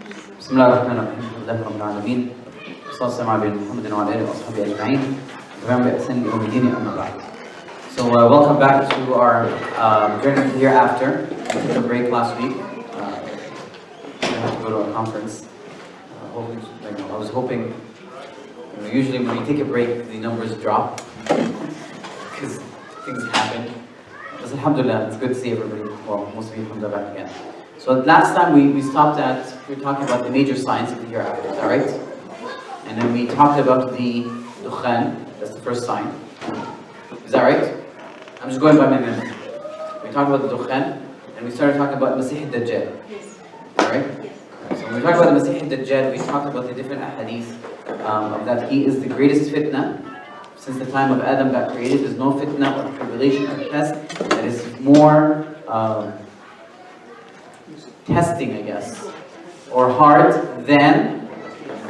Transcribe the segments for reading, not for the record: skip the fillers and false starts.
بسم الله الرحمن الرحيم الحمد لله رب العالمين والصلاة والسلام على محمد وعلى آله وأصحابه أجمعين ومن بإحسان إلى يوم الدين أما بعد. So welcome back to our journey to Hereafter. We took a break last week. I had to go to a conference. I was hoping, usually when we take a break, the numbers drop because things happen. But alhamdulillah, it's good to see everybody. Well, most of you come back again. So last time we stopped at, we were talking about the major signs of the hereafter, is that right? And then we talked about the dukhan, that's the first sign. Is that right? I'm just going by my memory. We talked about the dukhan, and we started talking about Masih al-Dajjal. Yes. Alright? Yes. So when we talked about the Masih al-Dajjal, we talked about the different ahadith of that he is the greatest fitna. Since the time of Adam got created, there's no fitna or tribulation or test that is more testing, I guess, or hard than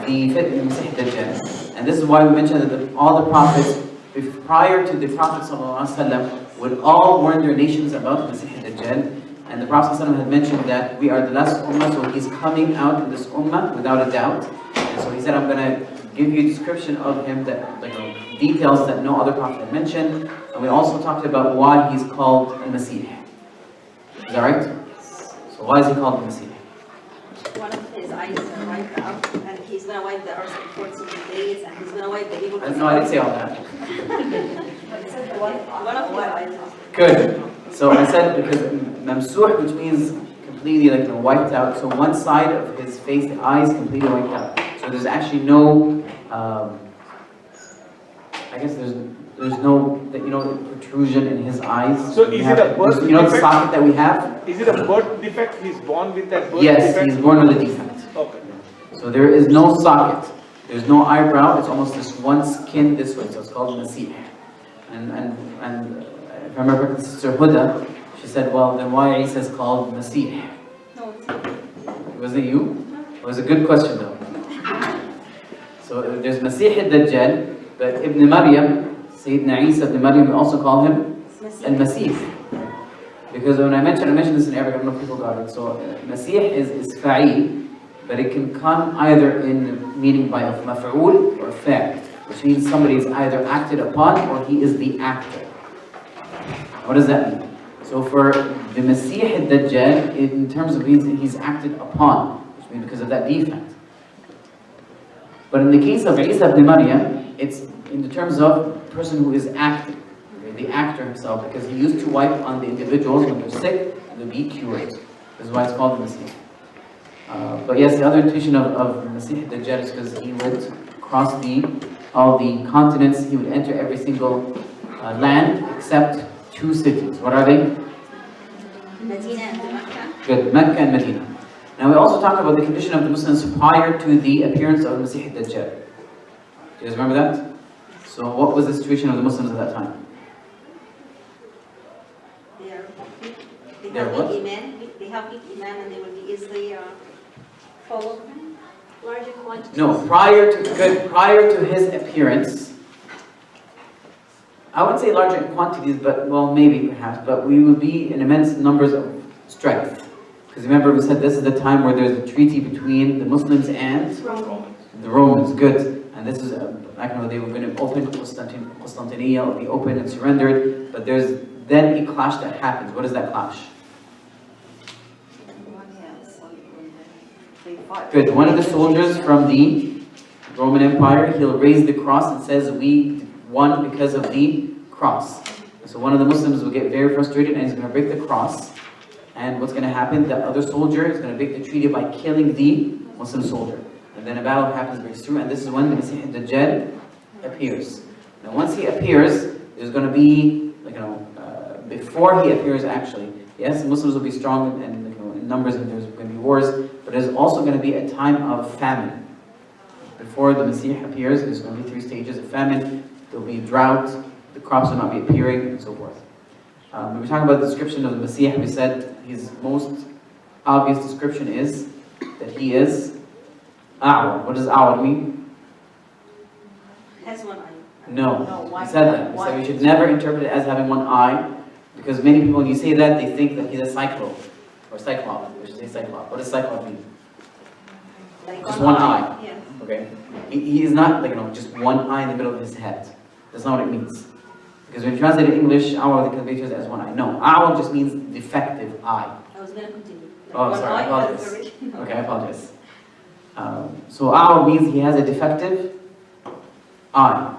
the fitna of Masih al-Dajjal. And this is why we mentioned that all the prophets prior to the Prophet ﷺ would all warn their nations about Masih al-Dajjal. And the Prophet ﷺ had mentioned that we are the last ummah, so he's coming out in this ummah without a doubt. And so he said, I'm going to give you a description of him, that details that no other prophet had mentioned. And we also talked about why he's called al-Masih. Is that right? So why is he called al-Masih? One of his eyes are wiped out, and he's going to wipe the earth in 14 days, and he's going to wipe the evil. No, I didn't say all that. One of his eyes. Good. So I said because mamsuh, which means completely wiped out. So one side of his face, the eye is completely wiped out. So there's actually no, I guess there's no, protrusion in his eyes. So is it a birth defect? You know the socket that we have? Is it a birth defect? He's born with that birth defect? Yes, he's born with a defect. Okay. So there is no socket. There's no eyebrow. It's almost this one skin this way. So it's called Masih. And if I remember Sister Huda, she said, well, then why Isa is called Masih? No, Was it you? It was a good question though. So there's Masih al-Dajjal, but Ibn Maryam, Sayyidina Isa ibn Maryam, we also call him al-Masih. Because when I mentioned this in Arabic, I don't know if people got it. So Masih is fa'il, but it can come either in meaning by of maf'ul or fa', which means somebody is either acted upon or he is the actor. What does that mean? So for the Masih al-Dajjal, in terms of he's acted upon, which means because of that defect. But in the case of Isa ibn Maryam, it's in the terms of the person who is acting, the actor himself, because he used to wipe on the individuals when they're sick and they'll be cured. This is why it's called the Masih. But yes, the other intuition of Masih al-Dajjal is because he would cross all the continents. He would enter every single land except 2 cities. What are they? Medina and Mecca. Good, Mecca and Medina. Now we also talked about the condition of the Muslims prior to the appearance of Masih al-Dajjal. Do you guys remember that? So what was the situation of the Muslims at that time? They have weak iman. They have weak iman, and they will be easily followed. Larger quantities. No, prior to his appearance, I wouldn't say larger in quantities, but well, maybe perhaps, but we would be in immense numbers of strength. Because remember, we said this is the time where there's a treaty between the Muslims and the Romans. Good. And this is, back when they were going to open Constantinople, will be open and surrendered, but there's then a clash that happens. What is that clash? Good. One of the soldiers from the Roman Empire, he'll raise the cross and says, we won because of the cross. So one of the Muslims will get very frustrated and he's going to break the cross. And what's going to happen? The other soldier is going to break the treaty by killing the Muslim soldier. And then a battle happens, breaks through, and this is when the Masih al-Dajjal appears. Now once he appears, there's going to be, before he appears actually, yes, Muslims will be strong and in numbers and there's going to be wars, but there's also going to be a time of famine. Before the Masih appears, there's going to be 3 stages of famine. There will be drought, the crops will not be appearing, and so forth. When we talk about the description of the Masih, we said his most obvious description is that he is A'war. What does A'war mean? Has one eye. No, we said that. We said we should never interpret it as having one eye, because many people, when you say that, they think that he's a cyclope, or cyclops. We should say cyclops. What does cyclops mean? Like Just one eye. Yes. Okay? He is not like, just one eye in the middle of his head. That's not what it means. Because when you translate in English, awal, they can be translated as one eye. No, awal just means defective eye. I was going to continue. Oh, One sorry, I eye was apologize. original. Okay, I apologize. So awal means he has a defective eye.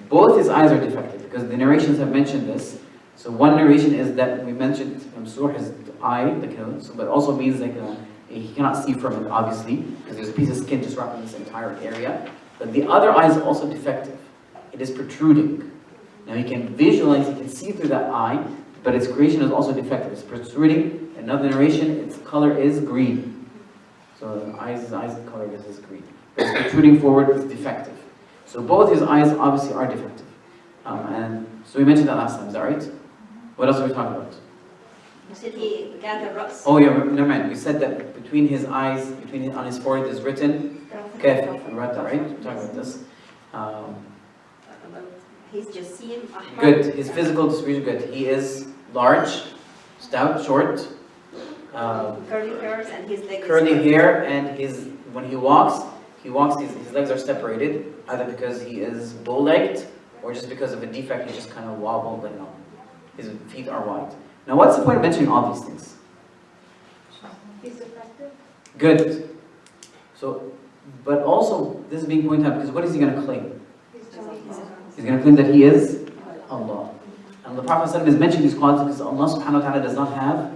Both his eyes are defective because the narrations have mentioned this. So one narration is that we mentioned his eye, but also means like he cannot see from it, obviously, because there's a piece of skin just wrapping this entire area. But the other eye is also defective. It is protruding. Now he can visualize, he can see through that eye, but its creation is also defective. It's protruding. Another narration, its color is green. So the eyes color is green. But it's protruding forward, it's defective. So both his eyes obviously are defective. And so we mentioned that last time, is that right? What else are we talking about? You said he gathered rocks. Oh yeah, never mind. We said that between his eyes, on his forehead is written kaf. We read that, right? We're talking about this. He's just seeing Good. His physical distribution, good. He is large, stout, short. curly hairs and his legs. Curly hair, and when he walks, his legs are separated, either because he is bow-legged or just because of a defect. He just kind of wobbled, his feet are wide. Now, what's the point of mentioning all these things? He's defective. Good. So, but also this is being pointed out because what is he going to claim? He's going to claim that he is Allah. And the Prophet ﷺ is mentioning these qualities because Allah subhanahu wa ta'ala does not have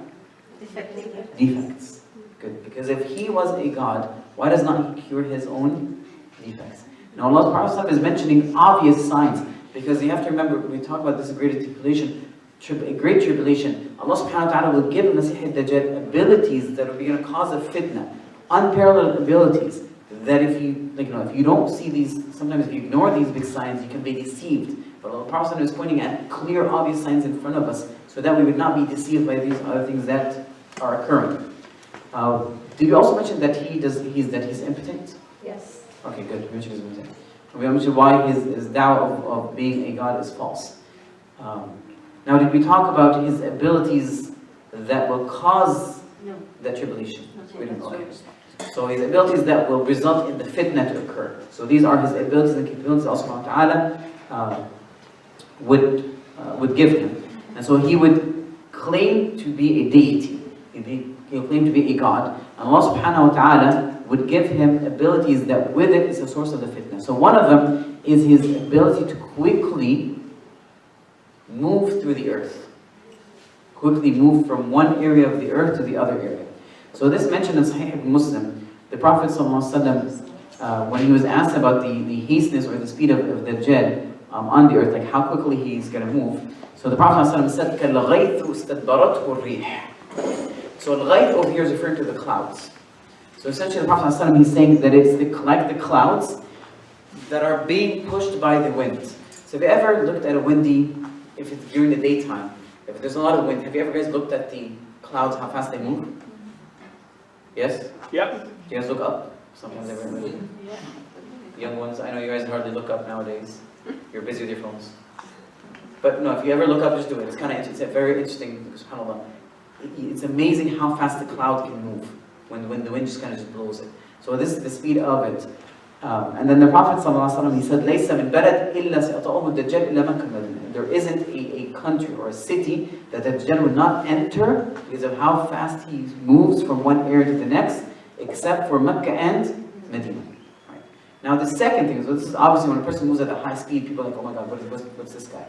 defects. Good. Because if he was a God, why does not he cure his own defects? Now Allah subhanahu wa ta'ala is mentioning obvious signs because you have to remember, when we talk about this great tribulation, a great tribulation, Allah subhanahu wa ta'ala will give Masih al-Dajjal abilities that are going to cause a fitna, unparalleled abilities that if you don't see these, sometimes if you ignore these big signs, you can be deceived. But Allah Prophet is pointing at clear, obvious signs in front of us so that we would not be deceived by these other things that are occurring. Did you also mention that he's impotent? Yes. Okay, good. We mentioned he's impotent. We mentioned why his da'wah of being a God is false. Now, did we talk about his abilities that will cause that tribulation? We didn't. Okay. So his abilities that will result in the fitna to occur. So these are his abilities and capabilities Allah subhanahu wa ta'ala would give him. And so he would claim to be a deity. He'll claim to be a God. And Allah subhanahu wa ta'ala would give him abilities that with it is a source of the fitna. So one of them is his ability to quickly move through the earth. Quickly move from one area of the earth to the other area. So this mentioned in Sahih Muslim, the Prophet ﷺ, when he was asked about the hasteness or the speed of Dajjal on the earth, like how quickly he's going to move. So the Prophet ﷺ said, كَالْغَيْثُ اسْتَدْبَرَتْهُ الرِّيحِ. So al-ghayth over here is referring to the clouds. So essentially the Prophet ﷺ, he's saying that it's like the clouds that are being pushed by the wind. So have you ever looked at a windy, if it's during the daytime, if there's a lot of wind, have you ever guys looked at the clouds, how fast they move? Yes? Yeah. Do you guys look up? Sometimes they really. Young ones, I know you guys hardly look up nowadays. You're busy with your phones. But no, if you ever look up, just do it. It's kind of, it's a very interesting, subhanAllah. It's amazing how fast the cloud can move when the wind just kind of just blows it. So this is the speed of it. And then the Prophet ﷺ, he said, لَيْسَ مِنْ بَلَدٍ إِلَّا سَيَطَعُهُ الدَّجَّالُ إِلَّا مَكَّةَ الْمَدِينَةِ. There isn't a country or a city that the Dajjal would not enter because of how fast he moves from one area to the next, except for Mecca and Medina. Right. Now the second thing, so this is obviously when a person moves at a high speed, people are like, oh my God, what's this guy?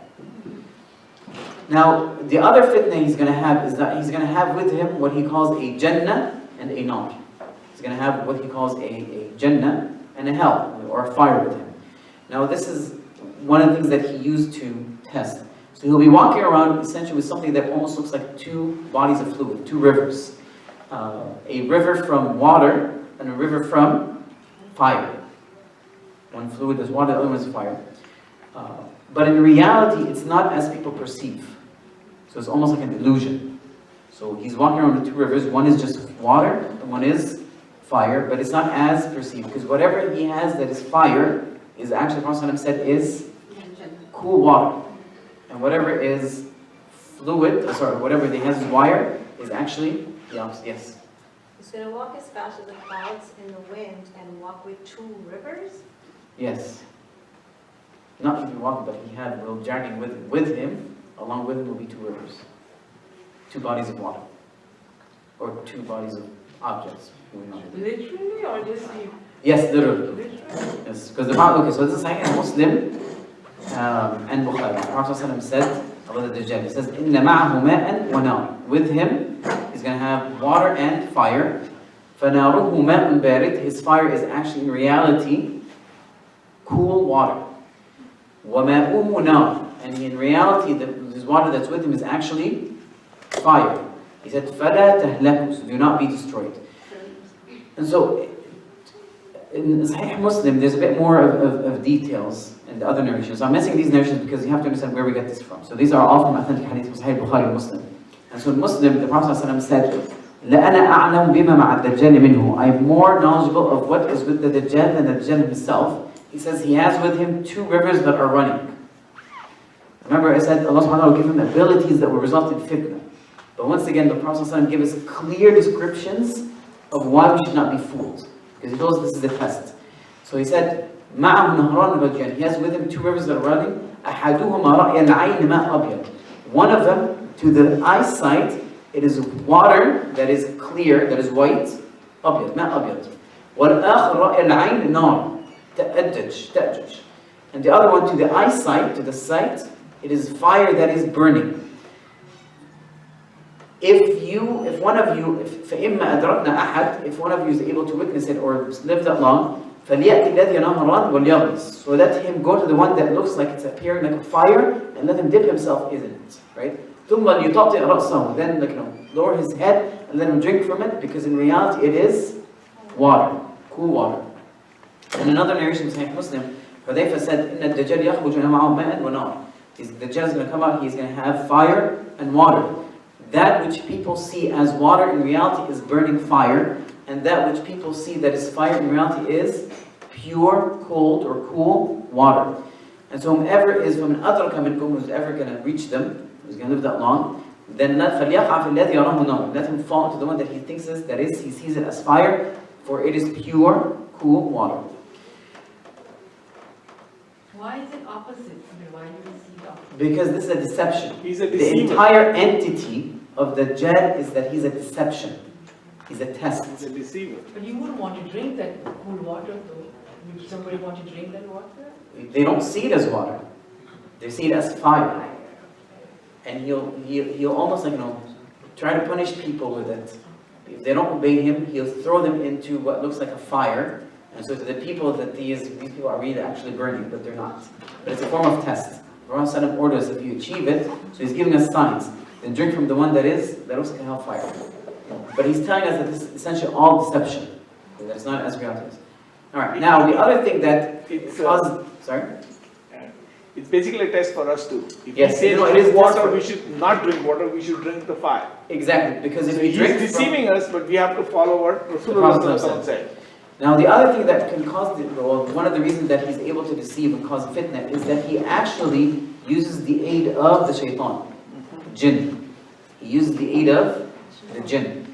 Now the other fitna he's going to have is that he's going to have with him what he calls a Jannah and a Nar. He's going to have what he calls a Jannah and a hell, or a fire with him. Now this is one of the things that he used to test. So he'll be walking around essentially with something that almost looks like two bodies of fluid, two rivers. A river from water and a river from fire. One fluid is water, the other one is fire. But in reality, it's not as people perceive. So it's almost like an illusion. So he's walking around with two rivers. One is just water, and one is fire, but it's not as perceived. Because whatever he has that is fire is actually, the Prophet said, is cool water. And whatever is fluid, whatever he has is wire, is actually the opposite. Yes? He's going to walk as fast as the clouds in the wind and walk with 2 rivers? Yes. Not even walking, but he had will journeying with him. Along with him will be 2 rivers, 2 bodies of water, or 2 bodies of objects. Literally or just you? Yes, literally. Literally? Yes, because the Prophet. Okay, so this is Sahih Muslim and Bukhari. The Prophet ﷺ said about the Dajjal. He says, "Inna ma'ahu ma'an wa nar." With him, he's going to have water and fire. فَنَارُهُ مَاءٌ بَارِدٌ. His fire is actually in reality cool water. وَمَاءُهُ نَارٌ. And in reality, his water that's with him is actually fire. He said, فَلَا تَهْلَكُوا. So do not be destroyed. And so, in Sahih Muslim, there's a bit more of details in the other narrations. So I'm missing these narrations because you have to understand where we get this from. So these are all from authentic hadith from Sahih Bukhari and Muslim. And so in Muslim, the Prophet ﷺ said, لَأَنَا أَعْلَمُ بِمَا مَعَ الدَّجَّالِ مِنْهُ. I am more knowledgeable of what is with the Dajjal than the Dajjal himself. He says he has with him 2 rivers that are running. Remember I said Allah subhanahu wa ta'ala will give him abilities that will result in fitna. But once again, the Prophet ﷺ gave us clear descriptions of why we should not be fooled. Because he told us this is the test. So he said, مَعَهُ نَهْرَانُ رَجْيَانِ. He has with him 2 rivers that are running. أَحَدُهُمَا رَأْيَ الْعَيْنِ مَاء أَبْيَض. One of them, to the eyesight, it is water that is clear, that is white. أبيض, ماء أبيض. وَالْآخَرَ رَأْيَ الْعَيْنِ نَارٌ. تأجج. And the other one, to the eyesight, to the sight, it is fire that is burning. If one of you, فَإِمَّا أَدْرَكْنَا أَحَدٍ, if one of you is able to witness it or live that long, فَلْيَأْتِ الَّذِي نَهَرًا وَلْيَغْمِسْ. So let him go to the one that looks like it's appearing like a fire, and let him dip himself in it, right? ثُمَّ لْيُطَبْطِئْ رَأْسَهُ. Then lower his head and let him drink from it, because in reality it is water, cool water. In another narration, Sahih Muslim, Hudayfa said, إِنَّ الدَّجَّالِ يَخْرُجُ مَعَهُ مَاءً وَنَارٌ. The Dajjal is going to come out, he's going to have fire and water. That which people see as water in reality is burning fire, and that which people see that is fire in reality is pure, cold, or cool water. And so whomever is from an adraka minkum, who's ever going to reach them, who's going to live that long, then let him fall into the one that he thinks is, that is, he sees it as fire, for it is pure, cool water. Why is it opposite? I mean, why do we see the opposite? Because this is a deception. He's a The deceiver. entire entity of the Dajjal is that he's a deception. He's a test. He's a deceiver. But you wouldn't want to drink that cool water though. Would somebody want to drink that water? They don't see it as water. They see it as fire. And he'll almost try to punish people with it. If they don't obey him, he'll throw them into what looks like a fire. And so to the people that these people are really actually burning, but they're not. But it's a form of test. The Prophet orders if you achieve it, so he's giving us signs. Then drink from the one that looks like a hellfire. But he's telling us that this is essentially all deception. That it's not as reality is. Alright, now the other thing that It's causes... Sorry? It's basically a test for us too. If Yes, we say it is drink a test water, for- we should not drink water, we should drink the fire. Exactly, because if So you he's drink deceiving us, but we have to follow what Prophet Rasulullah said. Now the other thing that can cause, one of the reasons that he's able to deceive and cause fitna is that he actually uses the aid of the shaitan, jinn. He uses the aid of the jinn.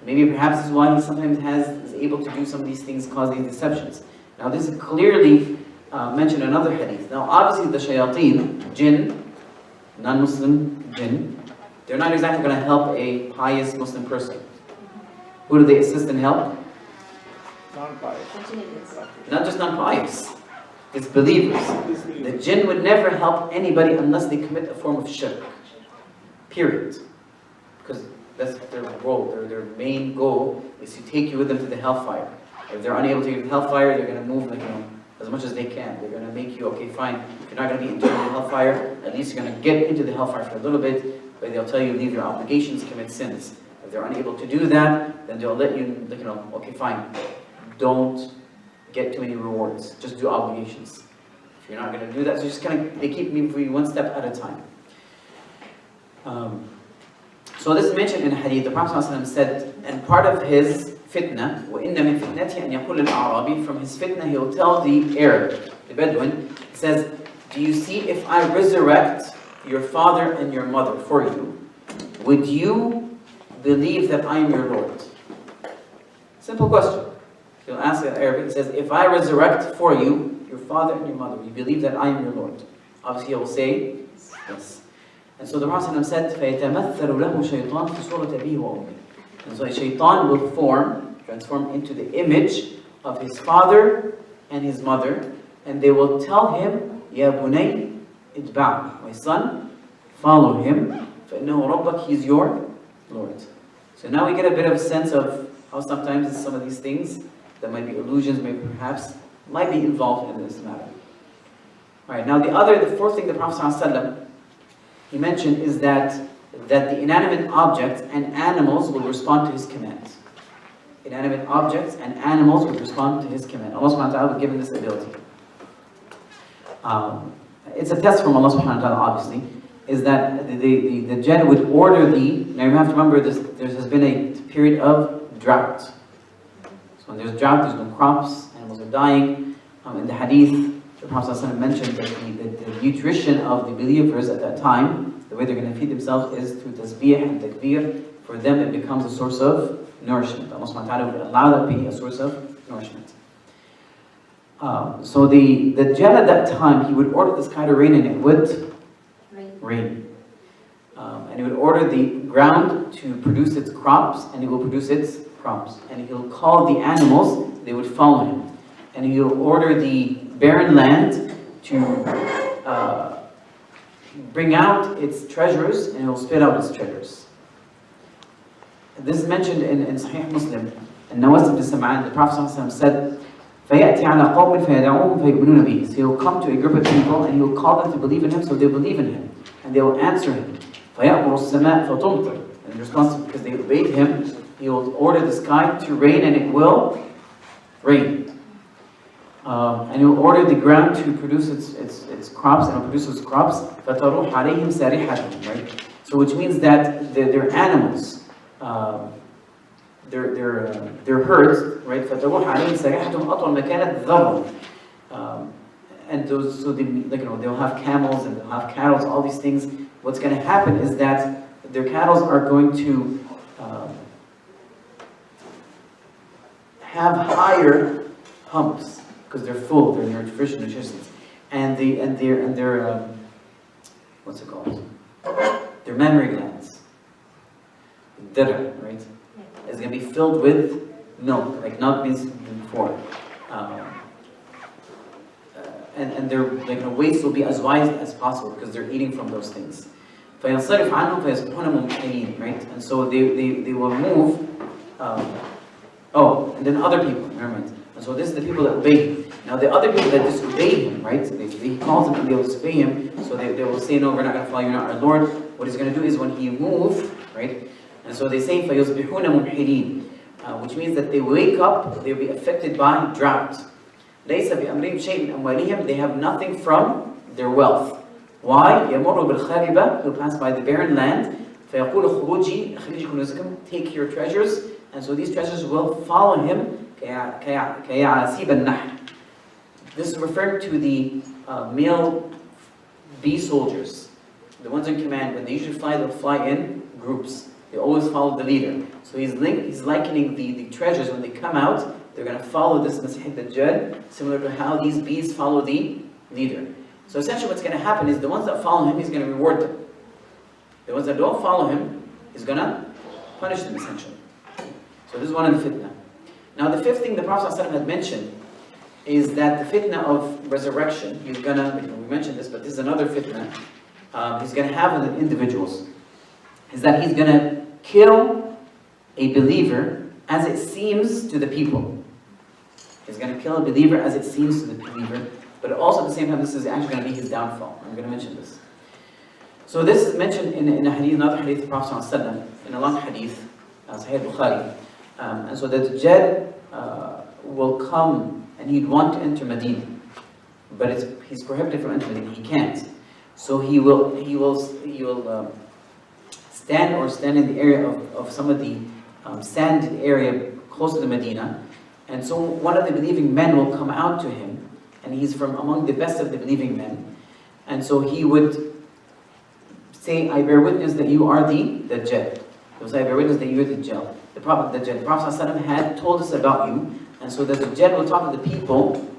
Maybe perhaps this is why he sometimes is able to do some of these things, cause these deceptions. Now this is clearly mentioned in another hadith. Now obviously the shayateen, jinn, non-Muslim jinn, they're not exactly going to help a pious Muslim person. Who do they assist and help? Non-pious. Not just non-pious, it's believers. The jinn would never help anybody unless they commit a form of shirk. Period. Because that's their role, their main goal is to take you with them to the hellfire. If they're unable to get to the hellfire, they're going to move as much as they can. They're going to make you, okay, fine, if you're not going to be into the hellfire, at least you're going to get into the hellfire for a little bit, but they'll tell you leave your obligations, commit sins. If they're unable to do that, then they'll let you, okay, fine, don't get too many rewards, just do obligations. If you're not going to do that, so just they keep moving you one step at a time. So this is mentioned in a hadith. The Prophet ﷺ said, and part of his fitna, وَإِنَّ مِن فِتْنَتِهِ أَنْ يَقُولَ الْأَعْرَابِ, from his fitna he will tell the Arab, the Bedouin, he says, do you see if I resurrect your father and your mother for you, would you believe that I am your Lord? Simple question. He'll ask in Arabic, he says, if I resurrect for you, your father and your mother, you believe that I am your Lord? Obviously he will say, yes. And so the Prophet said, فَيَتَمَثَّلُ لَهُ شَيْطَانٌ فِي صُورَةِ أَبِيهِ وَأُمِّهِ. And so a shaitan will transform into the image of his father and his mother, and they will tell him, يَا بُنَيْ اتبعني. My son, follow him. فَإِنَّهُ رَبَّكَ. He's your Lord. So now we get a bit of a sense of how sometimes some of these things that might be illusions, maybe perhaps, might be involved in this matter. Alright, now the fourth thing the Prophet ﷺ, he mentioned is that the inanimate objects and animals will respond to his command. Inanimate objects and animals will respond to his command. Allah subhanahu wa ta'ala was given this ability. It's a test from Allah subhanahu wa ta'ala, obviously, is that the jinn would order now you have to remember this, there has been a period of drought. So when there's drought, there's no crops, animals are dying. In the hadith, the Prophet ﷺ mentioned that the nutrition of the believers at that time, the way they're going to feed themselves is through tasbih and takbir. For them it becomes a source of nourishment. Allah subhanahu wa ta'ala would allow that to be a source of nourishment. So the jinn at that time, he would order the sky to rain and it would rain. And he would order the ground to produce its crops and it will produce its crops. And he'll call the animals, they would follow him. And he'll order the barren land to bring out its treasures and he'll spit out its treasures. This is mentioned in Sahih Muslim. And Nawas ibn Sam'an, the Prophet ﷺ said, فَيَأْتِ عَلَى قَوْمٍ فَيَدَعُوهُمْ فَيُؤْمِنُونَ بِهِ. So he'll come to a group of people and he'll call them to believe in him, so they'll believe in him. And they will answer him. فَيَأْمُرُ السَّمَاءَ فَتُمْطِرُ. And in response, because they obeyed him, he will order the sky to rain and it will rain. And he will order the ground to produce its crops and it will produce its crops. فَتَرُوحَ عَلَيْهِمْ سَارِحَةٌ. Right? So which means that they're animals. They're herds, right? فَتَرُوحَ عَلَيْهِمْ سَارِحَةٌ أَطْوَلَ مَا كَانَتْ ذَرٌ. And those, so they'll have camels and they'll have cattle, all these things. What's going to happen is that their cattle are going to have higher humps because they're full, they're nutritious, and their what's it called? Their mammary glands, right? Is going to be filled with milk, like not been before. And their waist will be as wide as possible because they're eating from those things. فَيَنْصَرِفْ عَنْهُمْ فَيَسْبُحُونَ مُمْحِنِينَ. Right? And so they will move. And then other people, remember. And so this is the people that obey him. Now the other people that disobey him, right? He calls them and they will disobey him. So they will say, no, we're not going to follow you, you're not our Lord. What he's going to do is when he moves, right? And so they say, فَيُصْبِحُونَ مُمْحِنِينَ, which means that they wake up, they'll be affected by drought. لَيْسَ بِأَمْرِهِمْ شَيْءٍ مِنْ أَمْوَالِهِمْ. They have nothing from their wealth. Why? يَمُرُّ بِالْخَارِبَةِ. He'll pass by the barren land. فَيَقُولُ خُرُوجِي أَخْرِجِ كُنُوزَكُمْ. Take your treasures. And so these treasures will follow him. كَيَعَاسِيبَ النَّحْلِ. This is referring to the male bee soldiers. The ones in command. When they usually fly, they'll fly in groups. They always follow the leader. So he's likening the treasures when they come out. They're going to follow this Masih Dajjal, similar to how these bees follow the leader. So essentially what's going to happen is the ones that follow him, he's going to reward them. The ones that don't follow him, he's going to punish them essentially. So this is one of the fitna. Now the fifth thing the Prophet ﷺ had mentioned is that the fitna of resurrection, he's going to, we mentioned this, but this is another fitna, he's going to have with individuals, is that he's going to kill a believer as it seems to the people. He's going to kill a believer as it seems to the believer, but also at the same time, this is actually going to be his downfall. I'm going to mention this. So this is mentioned in a hadith, another hadith of the Prophet ﷺ, in a long hadith, Sahih Bukhari. And so the Dajjal will come and he'd want to enter Medina, but he's prohibited from entering Medina. He can't. So he will stand in the area of some of the sanded area close to the Medina. And so one of the believing men will come out to him, and he's from among the best of the believing men. And so he would say, I bear witness that you are the Dajjal. He'll say, I bear witness that you are the Dajjal. The Prophet ﷺ had told us about you, and so the Dajjal will talk to the people,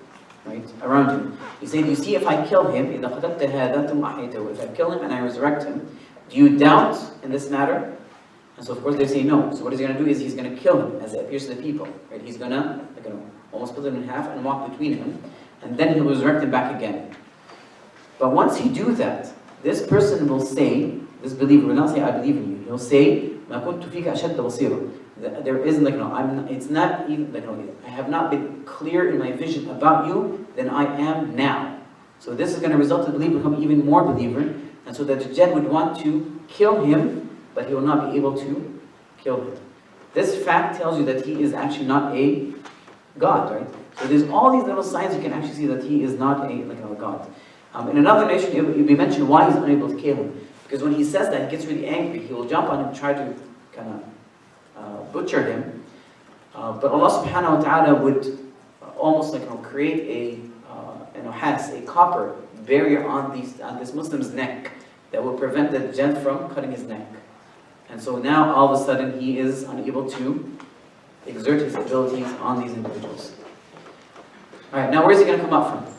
right, around you. He said, you see, if I kill him, if I kill him and I resurrect him, do you doubt in this matter? And so of course they say no. So what he's going to do is he's going to kill him as it appears to the people. Right? He's going to almost split him in half and walk between him, and then he'll resurrect him back again. But once he do that, this person will say, this believer will not say, I believe in you. He'll say, مَا كُنْتُ فِيكَ أَشَدَّ بَصِيرًا. There isn't it's not even I have not been clear in my vision about you than I am now. So this is going to result in the believer become even more believer, and so the Dajjal would want to kill him, but he will not be able to kill him. This fact tells you that he is actually not a God, right? So there's all these little signs you can actually see that he is not a God. In another nation, it will be mentioned why he's unable to kill him. Because when he says that, he gets really angry. He will jump on him and try to kind of butcher him. But Allah subhanahu wa ta'ala would almost create a copper barrier on this Muslim's neck that will prevent the Dajjal from cutting his neck. And so now all of a sudden he is unable to exert his abilities on these individuals. Alright, now where's he going to come out from?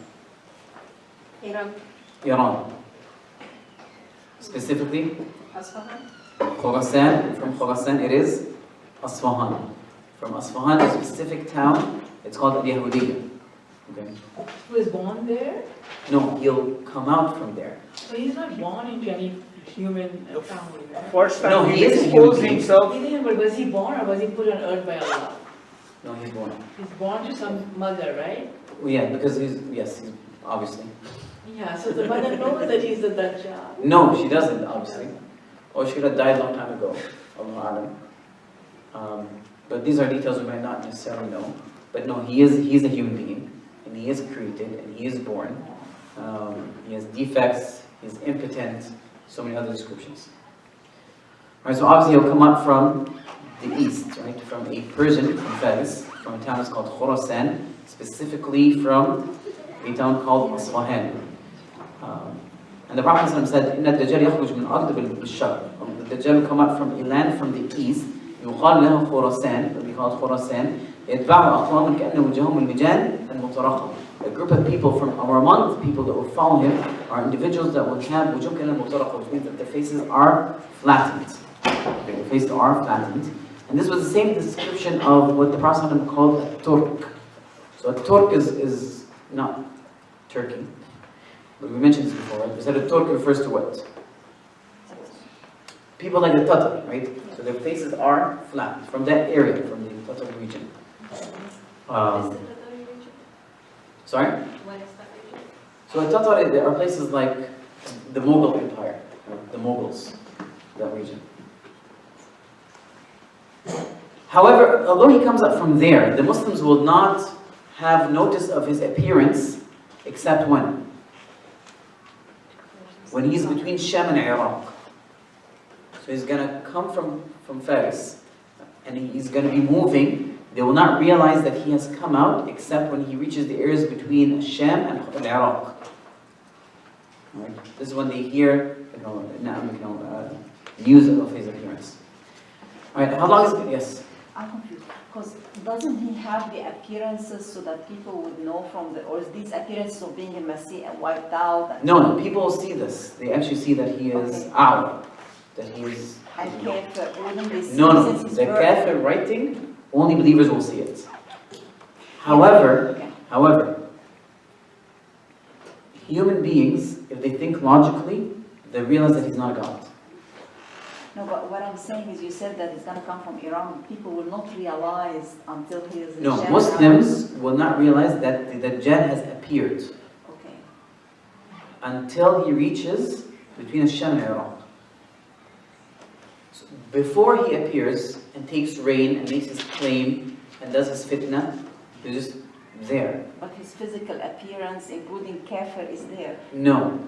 Iran. Specifically? Khurasan. From Khurasan it is Asfahan. From Asfahan, a specific town, it's called Al-Yahudiyya. Okay. He was born there? No, he'll come out from there. So he's not born into any human family, right? First time No, he he is a exposed human being. himself. But was he born or was he put on earth by Allah? No, he's born. He's born to some mother, right? Well, yeah, because he's obviously. Yeah, so the mother knows that he's the Dajjal. No, she doesn't, obviously. Or she would have died a long time ago. Allahu Alam. But these are details we might not necessarily know. But no, he's a human being, and he is created, and he is born. He has defects, he's impotent, so many other descriptions. Alright, so obviously he'll come up from the east, right? From a Persian, from Fez, from a town that's called Khurasan, specifically from a town called Asfahan. And the Prophet ﷺ said, إِنَّ الدَّجَّالَ يَخْرُجْ مِنْ أَرْضِ بِالشَّرْقِ. The Dajjal will come up from a land from the east, يُقال له خُرَسَان, will be called Khurasan. يَتْبَعُ أَقْوَامًا كَأَنَّ وُجْهَهُمُ الْمِجَانِ الْمُطَرَقَةِ. A group of people from among the people that will follow him are individuals that will have وُجُهُمْ كَأَنَّ الْمُطَرَقَةِ, which means that their faces are flattened. Their faces are flattened. And this was the same description of what the Prophet ﷺ called a Turk. So a Turk is not Turkey. But we mentioned this before, right? We said a Turk refers to what? People like the Tatar, right? So their faces are flat, from that area, from the Tatar region. Sorry? What is that region? So in Tatar, there are places like the Mughal Empire, right? The Mughals, that region. However, although he comes up from there, the Muslims will not have notice of his appearance except when? When he's between Sham and Iraq. So he's going to come from Faris, and he's going to be moving. They will not realize that he has come out except when he reaches the areas between Sham and Iraq. Right? This is when they hear news of his appearance. Alright, how long is it? Yes? I'm confused, because doesn't he have the appearances so that people would know from or is these appearances of being a Masih and wiped out? No, people will see this. They actually see that he is out. That he is... And kafir, wouldn't they see No, since he's the birth? kafir writing, only believers will see it. However, human beings, if they think logically, they realize that he's not a God. No, but what I'm saying is you said that he's going to come from Iran. People will not realize until he is in No, Sham. Muslims will not realize that the Dajjal has appeared Okay. until he reaches between Sham and Iraq. So before he appears and takes reign and makes his claim and does his fitna, he's just there. But his physical appearance, including kafir, is there. No,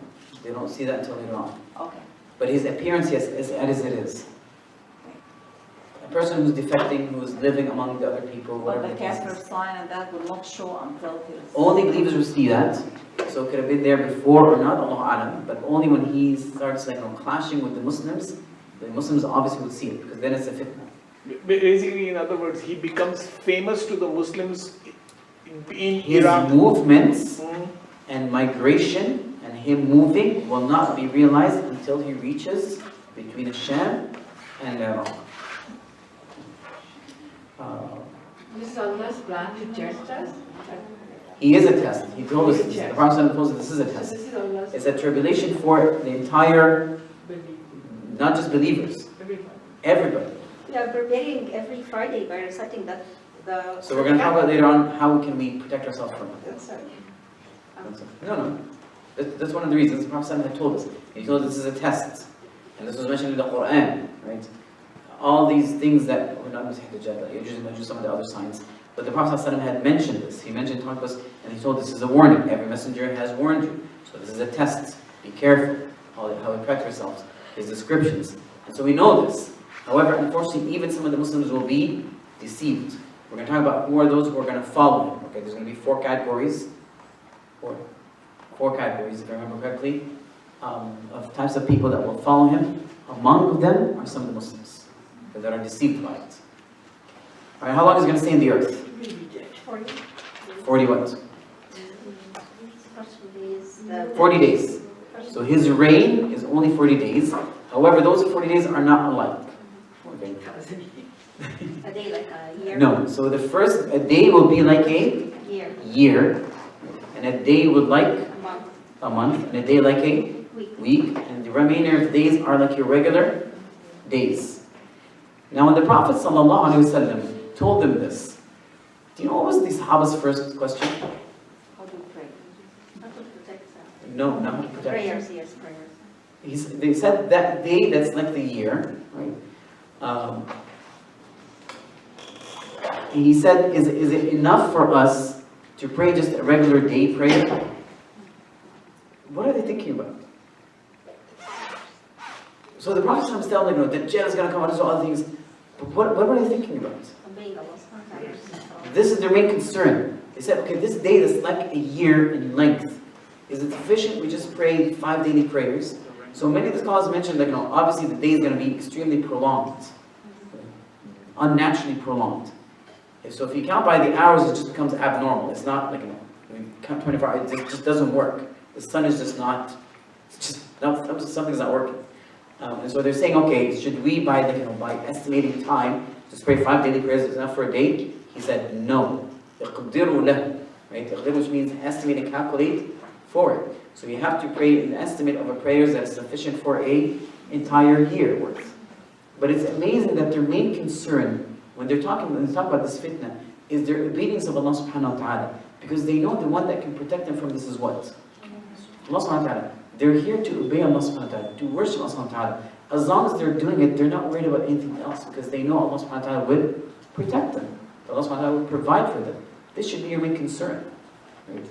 they don't see that until later on. Okay. But his appearance, yes, is as it is. A person who's defecting, who's living among the other people, But whatever the the case kafir is. sign and that will not show until he is... Only believers will see that. So it could have been there before or not, Allahu Alam. But only when he starts clashing with the Muslims, the Muslims obviously would see it, because then it's a fitna. Basically, in other words, he becomes famous to the Muslims in His Iraq. movements Mm. and migration and him moving will not be realized until he reaches between Sham and Iraq. This is Allah's plan to test us. He is a test. He told us, He is a the test. Prophet told us this is a So test. this is Allah's It's a tribulation for the entire, belief. not just believers, Everybody. everybody. We are preparing every Friday by reciting the. So we're going to talk about later on how can we protect ourselves from it. That's right. No. That's one of the reasons the Prophet had told us. He told us this is a test. And this was mentioned in the Quran, right? All these things that, we're not going to say Dajjal, you just mentioned some of the other signs. But the Prophet ﷺ had mentioned this. He mentioned, talked to us, and he told us this is a warning. Every messenger has warned you. So this is a test. Be careful how we protect ourselves. His descriptions. And so we know this. However, unfortunately, even some of the Muslims will be deceived. We're going to talk about who are those who are going to follow him. Okay, there's going to be four categories. Four categories, if I remember correctly, of types of people that will follow him. Among them are some of the Muslims that are deceived by it. All right, how long is he going to stay in the earth? 40. 40 what? 40 40 days. So his reign is only 40 days. However, those 40 days are not alike. Okay. A day like a year. No, so a day will be like a year, and a day would like A month. a month, and a day like a week, and the remainder of days are like your regular days. Now when the Prophet ﷺ told them this, do you know what was the Sahaba's first question? How to pray. How to protect yourself. No, not how to protect. Prayers, yes, prayers. They said that day that's like the year, right? He said, is it enough for us to pray just a regular day prayer? What are they thinking about? So the Prophet is telling them, Dajjal is going to come out and do other things. But what are they thinking about? Obeying Allah's commands. This is their main concern. They said, okay, this day that's like a year in length. Is it sufficient? We just pray 5 daily prayers. So many of the scholars mentioned that, obviously the day is going to be extremely prolonged. Unnaturally prolonged. So if you count by the hours, it just becomes abnormal. It's not like, count 24 hours, it just doesn't work. The sun is just not, something's not working. And so they're saying, okay, should we, by estimating time, just pray 5 daily prayers is enough for a day? He said, no. Right? Which means estimate and calculate for it. So you have to pray an estimate of a prayers that is sufficient for an entire year worth. But it's amazing that their main concern, when they talk about this fitna, is their obedience of Allah subhanahu wa ta'ala. Because they know the one that can protect them from this is what? Allah subhanahu wa ta'ala. They're here to obey Allah subhanahu wa ta'ala, to worship Allah subhanahu wa ta'ala. As long as they're doing it, they're not worried about anything else, because they know Allah subhanahu wa ta'ala would protect them. Allah subhanahu wa ta'ala would provide for them. This should be your main concern. Right?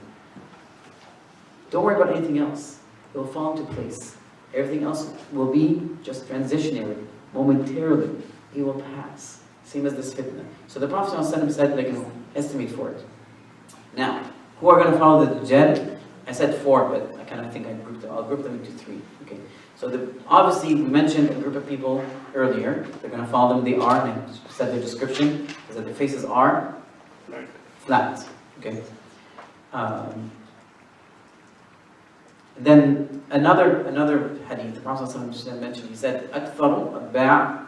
Don't worry about anything else. It will fall into place. Everything else will be just transitionary, momentarily. It will pass. Same as this fitna. So the Prophet ﷺ said, estimate for it. Now, who are going to follow the Dajjal? I said 4, but I kind of think I'll group them into 3. Okay. So obviously we mentioned a group of people earlier. They're going to follow them. They are, and I said their description is that their faces are flat. Okay. Then another hadith, the Prophet ﷺ mentioned, he said, أكثر أتباع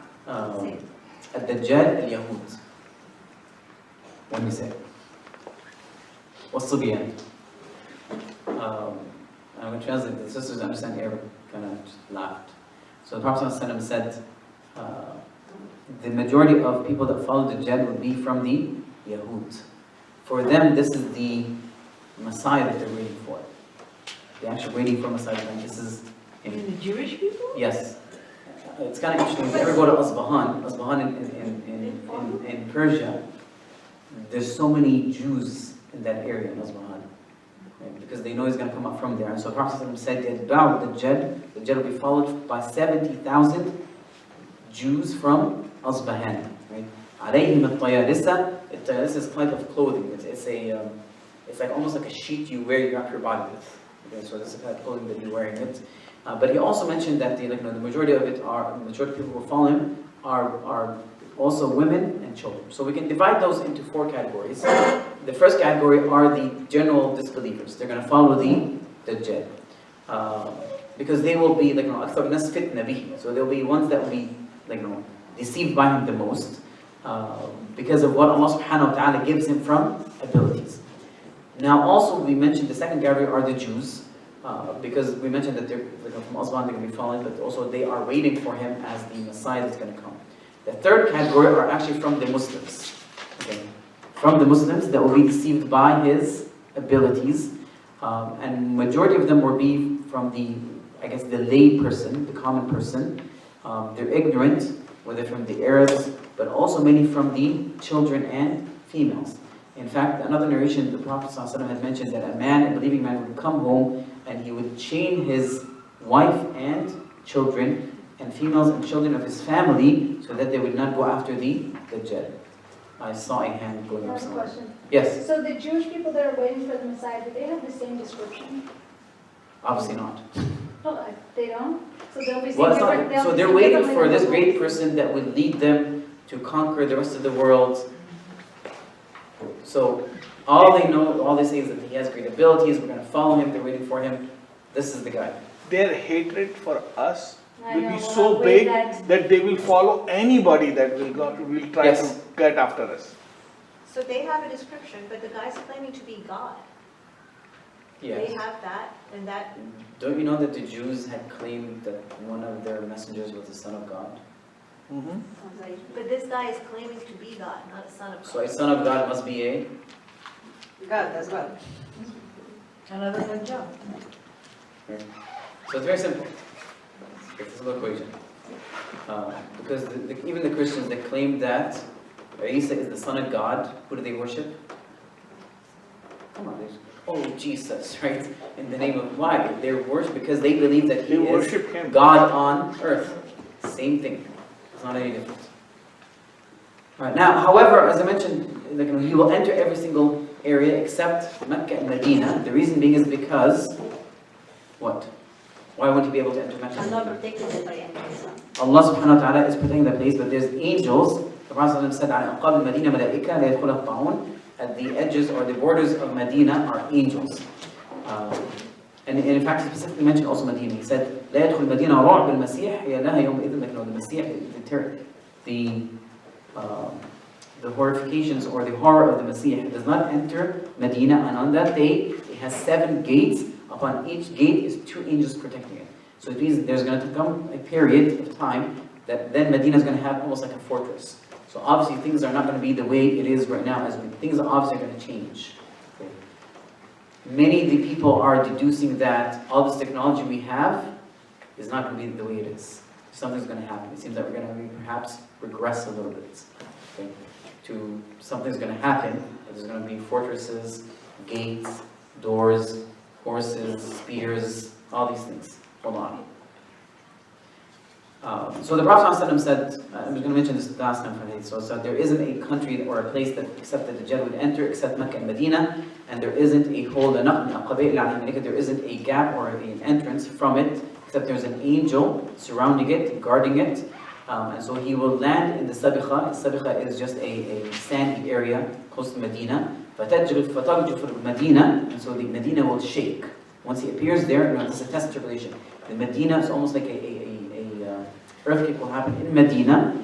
الدجال اليهود. What did he say? والصبيان. I'm going to translate. The sisters understand Arabic, kind of just laughed. So the Prophet ﷺ said, the majority of people that follow the Dajjal would be from the Yahud. For them, this is the Messiah that they're waiting for. They're actually waiting for Messiah. And this is the Jewish people? Yes. It's kind of interesting. If you ever go to Asbahan in Persia, there's so many Jews in that area in Asbahan. Right? Because they know he's going to come up from there. And so the Prophet said that the Dajjal will be followed by 70,000 Jews from Asbahan. Right? عليهم الطيالسة. This is a type of clothing. It's like almost like a sheet you wear you wrap your body with. Okay, so this is the kind of clothing that you're wearing it. But he also mentioned that the majority of people who follow him are also women and children. So we can divide those into 4 categories. The first category are the general disbelievers. They're going to follow the Dajjal. Because they will be أكثر الناس فتنة به. So they'll be ones that will be deceived by him the most because of what Allah subhanahu wa ta'ala gives him from abilities. Now also we mentioned the second category are the Jews. Because we mentioned that they're from Osman, they're going to be following, but also they are waiting for him as the Messiah that's going to come. The third category are actually from the Muslims. Okay? From the Muslims that will be deceived by his abilities. And majority of them will be from the lay person, the common person. They're ignorant, whether from the Arabs, but also many from the children and females. In fact, another narration, the Prophet ﷺ had mentioned that a believing man would come home and he would chain his wife and children and females and children of his family so that they would not go after the Dajjal. I saw a hand going up One somewhere. question. Yes, So the Jewish people that are waiting for the Messiah, do they have the same description? obviously not. No, they don't? So they'll be Well, it's different. not, so they're waiting for this great person that would lead them to conquer the rest of the world. So all they know, all they say is that he has great abilities, we're going to follow him, they're waiting for him. This is the guy. Their hatred for us I will know, be well, so wait, big that's- that they will follow anybody that will try Yes. to get after us. So they have a description, but the guy's claiming to be God. They have that, and that, Don't you know that the Jews had claimed that one of their messengers was the Son of God? but this guy is claiming to be God, not a son of God. So a Son of God must be a... God as well. Another Dajjal. So it's very simple. It's a simple equation. Because even the Christians that claim that Isa is the Son of God, who do they worship? Come on, oh Jesus, right? In the name of why? They worship because they believe that he They is worship him. God on earth. Same thing. It's not any different. Right, now, however, as I mentioned, he will enter every single area except Mecca and Medina. The reason being is because what? Why won't he be able to enter Mecca? I'm not protecting the Quran. Allah subhanahu wa ta'ala is protecting the place, but there's angels. The Prophet said, على أقاب المدينة ملائكة لا يدخلها الطاعون. At the edges or the borders of Medina are angels. And in fact, he specifically mentioned also Medina. He said, لا يدخل المدينة رعب المسيح هي لها يومئذ مثل المسيح. The horrifications or the horror of the Messiah does not enter Medina, and on that day it has 7 gates. Upon each gate is 2 angels protecting it. So it means there's going to come a period of time that then Medina is going to have almost like a fortress. So obviously things are not going to be the way it is right now. Things are obviously going to change. Okay. Many of the people are deducing that all this technology we have is not going to be the way it is. Something's going to happen. It seems that we're going to perhaps regress a little bit. Okay. Something's going to happen. There's going to be fortresses, gates, doors, horses, spears, all these things. Hold on. So the Prophet ﷺ said, I was going to mention this last time, so there isn't a country or a place that except that the Dajjal would enter except Mecca and Medina, and there isn't a hole, there isn't a gap or an entrance from it, except there's an angel surrounding it, guarding it, and so he will land in the Sabiqa. Sabiqa is just a sandy area close to Medina. فَتَجْرِفُ Medina, and so the Medina will shake. Once he appears there, this is a test tribulation. The Medina is almost like a earthquake will happen in Medina.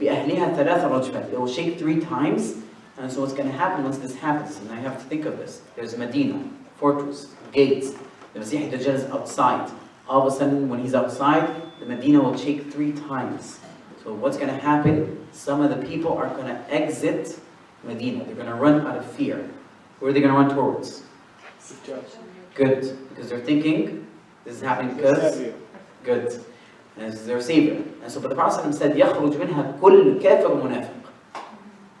بِأَهْلِهَا ثَلَاثَ رَجْفَةٍ. It will shake 3 times. And so what's going to happen once this happens, and I have to think of this. There's Medina, fortress, gates. The Masih Dajjal is outside. All of a sudden, when he's outside, the Medina will shake 3 times. So what's going to happen? Some of the people are going to exit Medina. They're going to run out of fear. Where are they going to run towards? Good. Because they're thinking, this is happening because... Good. And this is their savior. And so, but the Prophet said, يَخْرُجْ مِنْهَا كُلُّ كَافِرٌ مُنَافِقٌ.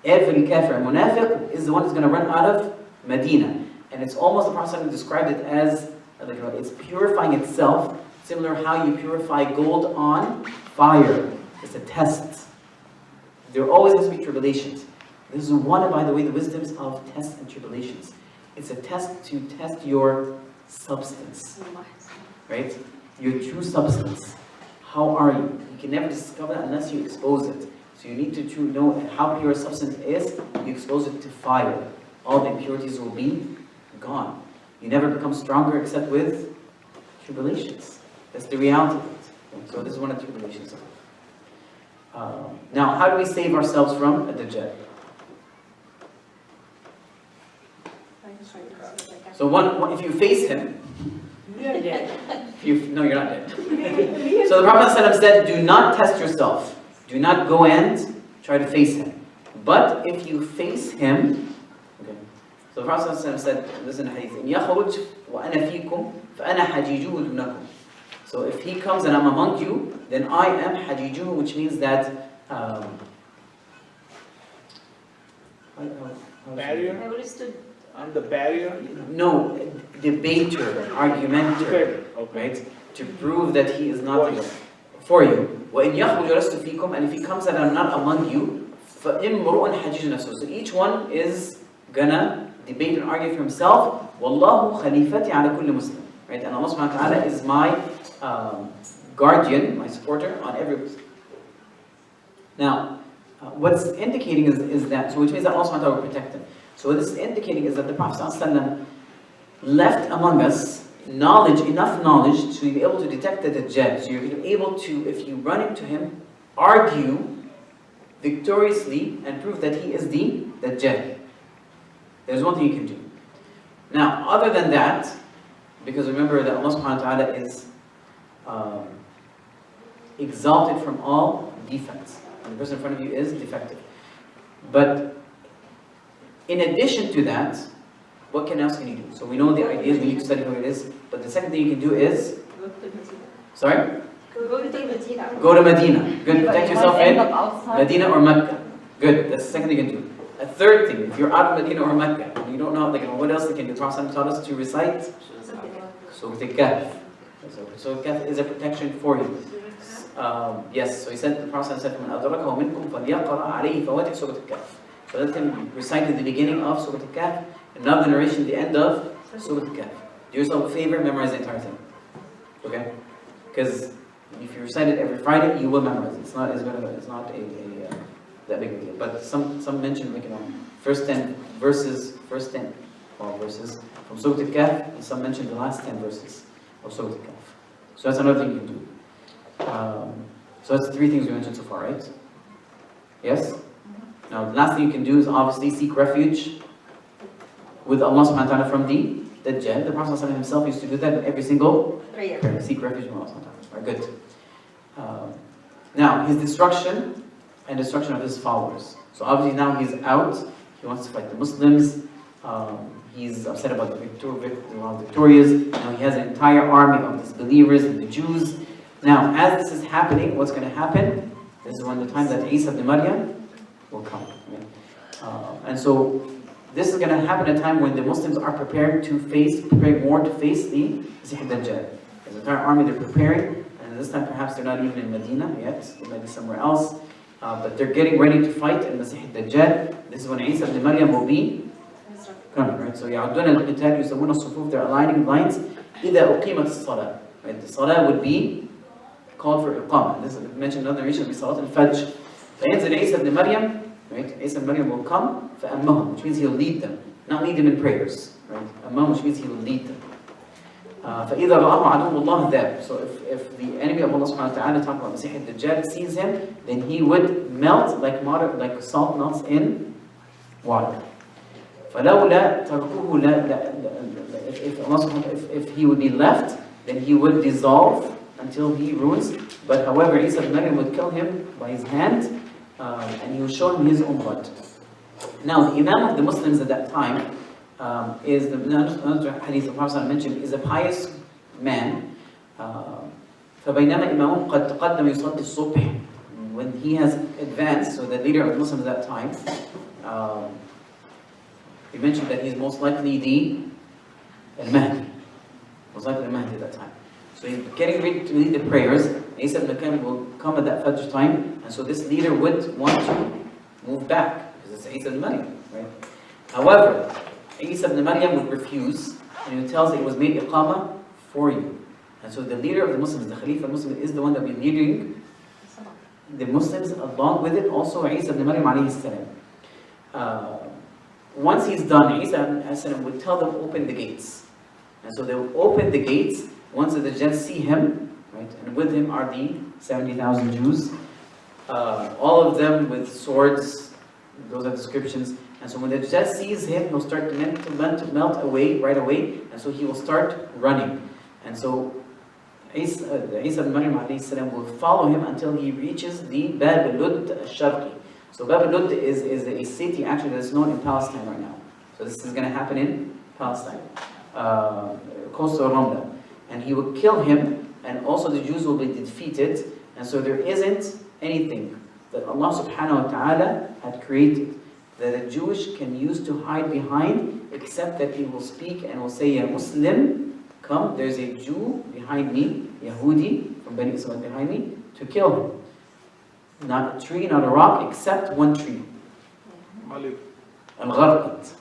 Every kafir and munafiq is the one who's going to run out of Medina. And it's almost, the Prophet described it as, it's purifying itself, similar how you purify gold on fire. It's a test. There always has to be tribulations. This is one, by the way, the wisdoms of tests and tribulations. It's a test to test your substance. Right? your true substance. How are you? You can never discover that unless you expose it. So you need to know how pure a substance is. You expose it to fire. All the impurities will be gone. You never become stronger except with tribulations. That's the reality of it. So this is one of the tribulations. Now, how do we save ourselves from a Dajjal? So if you face him, We are dead. no, you're not dead. So the Prophet ﷺ said, do not test yourself. Do not go and try to face him. But if you face him, okay. So the Prophet ﷺ said, listen to the hadith, إِنْ يَخْرُجْ وَأَنَا فِيكُمْ فَأَنَا حَجِيجُهُ دُونَكُمْ. So if he comes and I'm among you, then I am hajijuhu, which means that Barrier? I would stood. I'm the barrier? No, debater, argumenter, Okay. right? To prove that he is not for you. وَإِنْ يَخْرُجْ لَسْتُ فِيكُمْ. And if he comes and I'm not among you, فَإِمْرُؤٌ حَجِيجٌ نَفْسُهُ. So each one is gonna debate and argue for himself. وَاللَّهُ خَلِيفَتِي عَلَى كُلِّ مُسْلِمٍ. Right? And Allah subhanahu wa ta'ala is my guardian, my supporter on every Muslim. Now, what's indicating is that, so which means that Allah subhanahu wa ta'ala will protect him. So what this is indicating is that the Prophet ﷺ left among us knowledge, enough knowledge to be able to detect the Dajjal. So you're able to, if you run into him, argue victoriously and prove that he is the Dajjal. There's one thing you can do. Now, other than that, because remember that Allah subhanahu wa ta'ala is exalted from all defects. And the person in front of you is defective. But in addition to that, what else can you do? So we know the ideas, we need to study who it is. But the second thing you can do is, sorry? Go to Medina. Go to Medina. Good, protect yourself in outside. Medina or Mecca. Good, that's the second thing you can do. A third thing, if you're out of Medina or Mecca, you don't know what else they can do. The Prophet taught us to recite Surah Al-Kahf. So Al-Kahf is a protection for you. Yes, so he said, the Prophet said, مَنْ أَدْرَكَهُ مِنْكُمْ فَلْيَقْرَأْ عَلَيْهِ فَوَاتِحْ Surah Al-Kahf. So let him recite at the beginning of Surah Al-Kahf, another narration at the end of Surah Al-Kahf. Do yourself a favor, memorize the entire thing. Okay? Because if you recite it every Friday, you will memorize it. It's not that big of a deal. But some mention, like, first 10 verses from Surah Al-Kahf, and some mention the last 10 verses of Surah Al-Kahf. So that's another thing you can do. So that's 3 things we mentioned so far, right? Yes? Now, the last thing you can do is obviously seek refuge with Allah subhanahu wa ta'ala from the Dajjal. The Prophet himself used to do that in every single prayer. Seek refuge from Allah subhanahu wa ta'ala. Good. Now, his destruction and destruction of his followers. So obviously now he's out. He wants to fight the Muslims. He's upset about the victorious. Now he has an entire army of disbelievers and the Jews. Now, as this is happening, what's going to happen? This is when the time that Isa ibn Maryam will come. And so this is going to happen at a time when the Muslims are preparing more to face the Masih Dajjal. There's an entire army they're preparing, and this time perhaps they're not even in Medina yet, they might be somewhere else, but they're getting ready to fight in Masih Dajjal. This is when Isa ibn Maryam will be coming, right? So يَعُدُّونَ الْقِتَالِ يُسَوُّونَ الصُّفُوفِ, they're aligning lines. إِذَا أُقِيمَتِ الصَّلَاةِ, right? The salah would be called for iqamah. This is mentioned in another narration, Salat al-Fajr. فَيَنزِلْ Isa ibn Maryam, right? Isa ibn Maryam will come, فَأَمَّهُمْ, which means he'll lead them. Not lead them in prayers, right? Ammahum, which means he will lead them. فَإِذَا رَآهُ عَدُوُّ اللَّهِ ذَابَ. So if the enemy of Allah subhanahu wa ta'ala, talking about Masih al-Dajjal, sees him, then he would melt like salt melts in water. فَلَوْلَا تَرْكُوهُ, if he would be left, then he would dissolve until he ruins. But however, Isa ibn Maryam would kill him by his hand, and he would show him his own blood. Now, the Imam of the Muslims at that time is another hadith the Prophet mentioned, is a pious man. فَبَيْنَمَا إِمَامٌ قَدْ تَقَدَّمَ يُصَلِّي الصُّبْحِ. When he has advanced, so the leader of the Muslims at that time, he mentioned that he's most likely the Al-Mahdi. Most likely Al-Mahdi at that time. So he's getting ready to lead the prayers. Isa ibn Maryam will come at that Fajr time, and so this leader would want to move back, because it's Isa ibn Maryam, right? However, Isa ibn Maryam would refuse, and he tells that it was made iqamah for you. And so the leader of the Muslims, the Khalifa Muslim, is the one that will be leading the Muslims. Along with it also Isa ibn Maryam alayhi salam. Once he's done, Isa alayhi salam would tell them, open the gates. And so they will open the gates once the Dajjal see him, right? And with him are the 70,000 Jews. All of them with swords, those are descriptions. And so when the Dajjal sees him, he'll start to melt away right away. And so he will start running. And so Isa ibn Maryam alayhi salam will follow him until he reaches the Bab al-Ludd al-Sharqi. So Bab al-Ludd is a city actually that's known in Palestine right now. So this is going to happen in Palestine, close to Ramla. And he will kill him, and also the Jews will be defeated. And so there isn't anything that Allah subhanahu wa ta'ala had created that a Jewish can use to hide behind, except that he will speak and will say, Ya Muslim, come, there's a Jew behind me, Yahudi from Bani Israel behind me, to kill him. Not a tree, not a rock, except one tree. Al-Gharqat.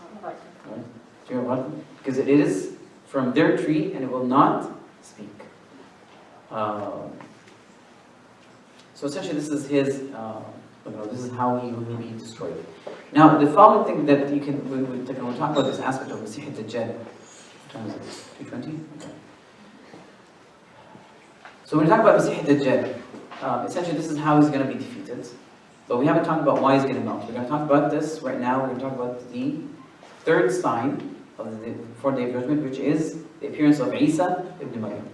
Because it is from their tree and it will not speak. So essentially this is his, this is how he will be destroyed. Now the following thing that you can, we'll talk about this aspect of Masih al-Dajjal. What time is it? 2:20? Okay. So when we talk about Masih al-Dajjal, essentially this is how he's going to be defeated. But we haven't talked about why he's going to melt. We're going to talk about this right now. We're going to talk about the third sign of the fourth day of judgment, which is the appearance of Isa ibn Maryam.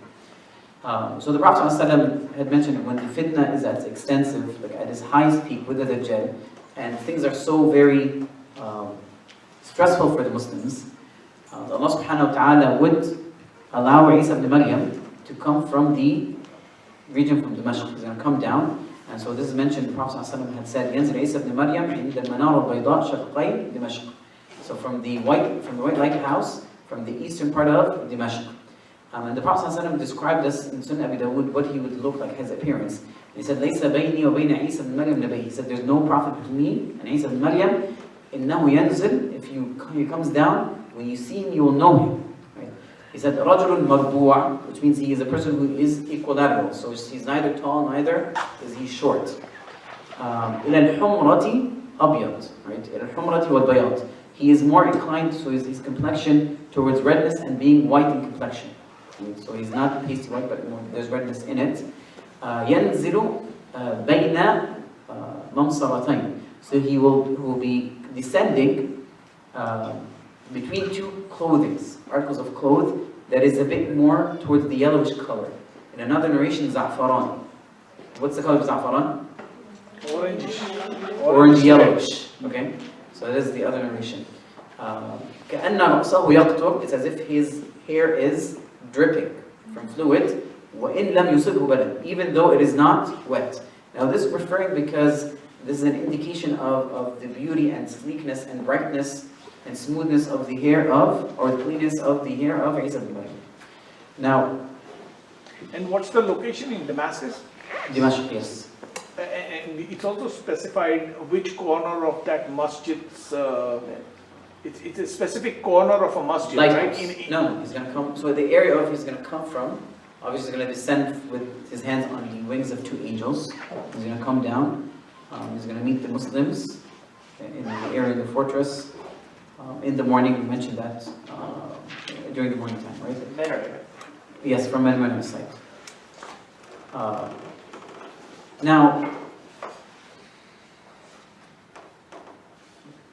So the Prophet ﷺ had mentioned when the fitna is at its extensive, like at its highest peak with the Dajjal, and things are so very stressful for the Muslims, Allah subhanahu wa ta'ala would allow Isa ibn Maryam to come from the region from Damascus. He's going to come down. And so this is mentioned, the Prophet ﷺ had said, ينزل عيسى ابن مريم عند المنارة البيضاء شرقي دمشق. So from the white lighthouse, from the eastern part of Damascus. And the Prophet ﷺ described this in Sunnah Abi Dawud, what he would look like, his appearance. He said, ليس بيني وبين عيسى بن مريم نبي. He said, there's no prophet between me and Isa ibn Maryam. إنه ينزل, if he comes down, when you see him, you will know him. He said, رَجُلٌ مَرْبُوعٌ, which means he is a person who is equilateral. So he's neither tall, neither is he short. إِلَى الْحُمْرَةِ أَبْيَض. Right? إِلَى الْحُمْرَةِ وَالْبَيَاض. He is more inclined, so his complexion towards redness and being white in complexion. Right? So he's not pasty white, but there's redness in it. يَنْزِلُ بَيْنَ مَمْصَرَتَيْنِ. So he will be descending between two clothings, articles of clothes, that is a bit more towards the yellowish color. In another narration, za'faran. What's the color of za'faran? Orange yellowish. Okay? So that is the other narration. كَأَنَّ رَأْسَهُ يَقْطُرُ. It's as if his hair is dripping from fluid. وَإِن لَمْ يُصِبْهُ بَلًا. Even though it is not wet. Now this is referring because this is an indication of the beauty and sleekness and brightness and smoothness of the hair of, or the cleanness of the hair of Isa ibn Maryam. Now, and what's the location in Damascus? Damascus, yes. And it's also specified which corner of that masjid's, it's a specific corner of a masjid, right? No, he's going to come, so the area of he's going to come from, obviously he's going to descend with his hands on the wings of two angels. He's going to come down, he's going to meet the Muslims in the area of the fortress. In the morning, we mentioned that during the morning time, right? Menorah. Yes, from Menorah site. Now,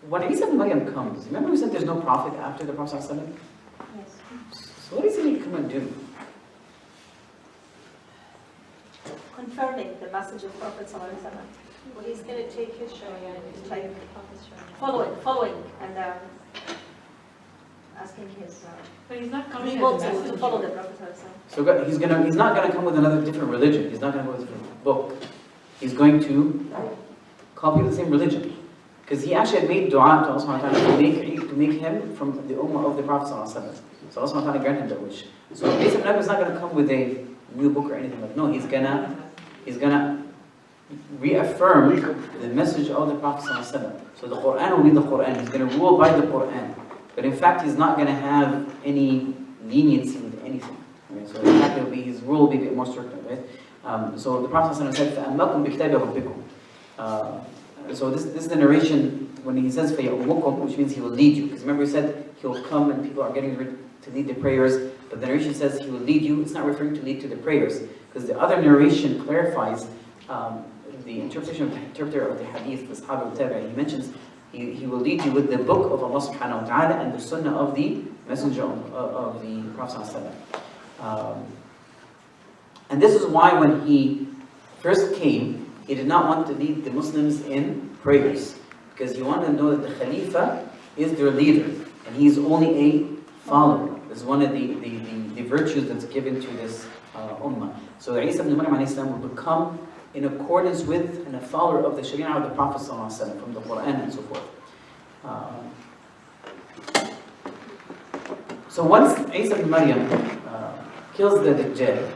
when Isa ibn Maryam comes, remember we said there's no prophet after the Prophet ﷺ? Yes. So what is he going to come and do? Confirming the message of Prophet ﷺ. Well, he's going to take his Sharia and take the Prophet's Sharia. Following, and asking his But he's not coming people as a to messenger. follow the Prophet ﷺ. So he's not going to come with another different religion. He's not going to come with a different book. He's going to copy the same religion. Because he actually had made dua to Allah subhanahu wa ta'ala to make him from the ummah of the Prophet sallallahu alaihi wasallam. So Allah subhanahu wa ta'ala granted him that wish. So Isa ibn Maryam is not going to come with a new book or anything like that. No, he's gonna reaffirm the message of the Prophet sallallahu alaihi wasallam. So the Quran will be the Quran. He's going to rule by the Quran. But in fact, he's not going to have any leniency with anything. Right? So in fact, his rule will be a bit more strict, right? So the Prophet ﷺ said, فَأَمَّكُمْ بِكْتَابِ رَبِّكُمْ. So this is the narration when he says فَيَأُمُّكُمْ, which means he will lead you. Because remember he said he will come and people are getting ready to lead the prayers, but the narration says he will lead you. It's not referring to lead to the prayers, because the other narration clarifies the interpretation of the interpreter of the hadith, the Sahaba al-Tabi'i. He mentions he will lead you with the book of Allah subhanahu wa ta'ala and the sunnah of the messenger of the Prophet sallallahu alaihi wasallam. And this is why when he first came, he did not want to lead the Muslims in prayers, because he wanted to know that the Khalifa is their leader and he is only a follower. This is one of the virtues that's given to this ummah. So Isa ibn Maryam alayhi salam will become in accordance with and a follower of the Sharia of the Prophet sallallahu alaihi wasallam from the Quran and so forth. So once Isa ibn Maryam kills the Dajjal,